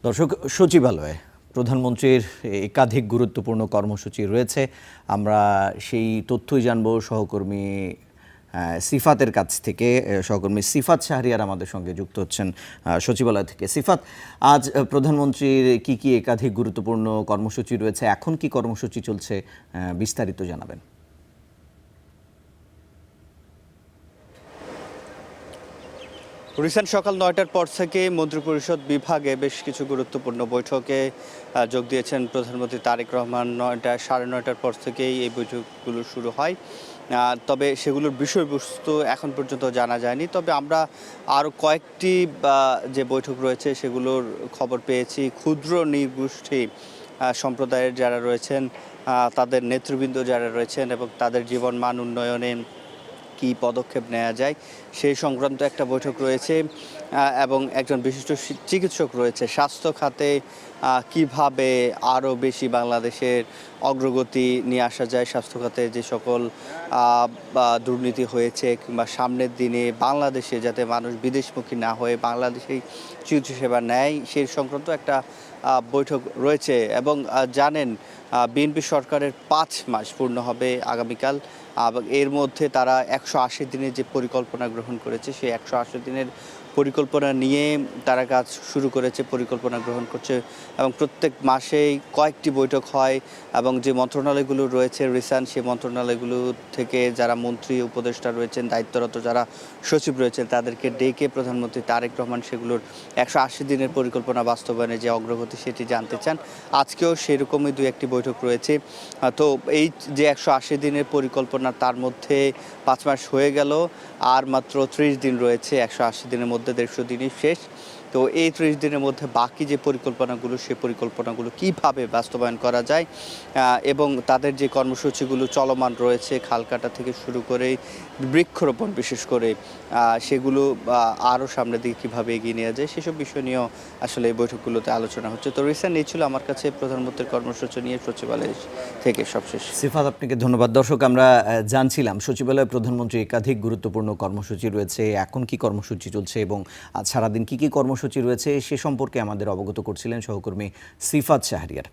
দর্শক, সচিবালয়ে প্রধানমন্ত্রীর একাধিক গুরুত্বপূর্ণ কর্মসূচি রয়েছে। আমরা সেই তথ্যই জানব সহকর্মী সিফাতের কাছ থেকে। সহকর্মী সিফাত শাহরিয়ার আমাদের সঙ্গে যুক্ত হচ্ছেন সচিবালয় থেকে। সিফাত, আজ প্রধানমন্ত্রীর কি একাধিক গুরুত্বপূর্ণ কর্মসূচি রয়েছে, এখন কি কর্মসূচি চলছে, বিস্তারিত জানাবেন। রিসেন্ট সকাল ৯টার পর থেকে মন্ত্রিপরিষদ বিভাগে বেশ কিছু গুরুত্বপূর্ণ বৈঠকে যোগ দিয়েছেন প্রধানমন্ত্রী তারেক রহমান। ৯:৩০ পর থেকেই এই বৈঠকগুলো শুরু হয়। তবে সেগুলোর বিষয়বস্তু এখন পর্যন্ত জানা যায়নি। তবে আমরা আরও কয়েকটি যে বৈঠক রয়েছে সেগুলোর খবর পেয়েছি। ক্ষুদ্র নৃগোষ্ঠী সম্প্রদায়ের যারা রয়েছেন, তাদের নেতৃবৃন্দ যারা রয়েছেন এবং তাদের জীবনমান উন্নয়নে কি পদক্ষেপ নেওয়া যায় সেই সংক্রান্ত একটা বৈঠক রয়েছে। এবং একজন বিশিষ্ট চিকিৎসক রয়েছে। স্বাস্থ্য খাতে কিভাবে আরও বেশি বাংলাদেশের অগ্রগতি নিয়ে আসা যায়, স্বাস্থ্য খাতে যে সকল দুর্নীতি হয়েছে কিংবা সামনের দিনে বাংলাদেশে যাতে মানুষ বিদেশমুখী না হয়ে বাংলাদেশেই চিকিৎসা সেবা নেয় সেই সংক্রান্ত একটা বৈঠক রয়েছে। এবং জানেন, বিএনপি সরকারের ৫ মাস পূর্ণ হবে আগামীকাল। এর মধ্যে তারা ১৮০ দিনের যে পরিকল্পনা গ্রহণ করেছে সেই ১৮০ দিনের পরিকল্পনা নিয়ে তারা কাজ শুরু করেছে, পরিকল্পনা গ্রহণ করছে এবং প্রত্যেক মাসেই কয়েকটি বৈঠক হয়। এবং যে মন্ত্রণালয়গুলো রয়েছে রিসেন্ট, সেই মন্ত্রণালয়গুলো থেকে যারা মন্ত্রী উপদেষ্টা রয়েছেন, দায়িত্বরত যারা সচিব রয়েছেন, তাদেরকে ডেকে প্রধানমন্ত্রী তারেক রহমান সেগুলোর ১৮০ দিনের পরিকল্পনা বাস্তবায়নে যে অগ্রগতি সেটি জানতে চান। আজকেও সেরকমই ২-১টি বৈঠক রয়েছে। তো এই যে ১৮০ দিনের পরিকল্পনা, তার মধ্যে ৫ মাস হয়ে গেল, আর মাত্র ৩০ দিন রয়েছে। ১৮০ দিনের মধ্যে ১৫০ দিনই শেষ। তো এই ৩০ দিনের মধ্যে বাকি যে পরিকল্পনাগুলো, সেই পরিকল্পনাগুলো কীভাবে বাস্তবায়ন করা যায় এবং তাদের যে কর্মসূচিগুলো চলমান রয়েছে, খাল কাটা থেকে শুরু করে বৃক্ষরোপণ বিশেষ করে, সেগুলো আরও সামনের দিকে কীভাবে এগিয়ে নেওয়া যায় সেসব বিষয় নিয়েও আসলে এই বৈঠকগুলোতে আলোচনা হচ্ছে। তো রিসেন্ট এই ছিল আমার কাছে প্রধানমন্ত্রীর কর্মসূচি নিয়ে সচিবালয় থেকে সবশেষ। সিফাত, আপনাকে ধন্যবাদ। দর্শক, আমরা জানছিলাম সচিবালয়ে প্রধানমন্ত্রীর একাধিক গুরুত্বপূর্ণ কর্মসূচি রয়েছে, এখন কি কর্মসূচি চলছে এবং আজ সারাদিন কি কর্মসূচি রয়েছে সে সম্পর্কে আমাদের অবগত করছিলেন সহকর্মী সিফাত শাহরিয়ার।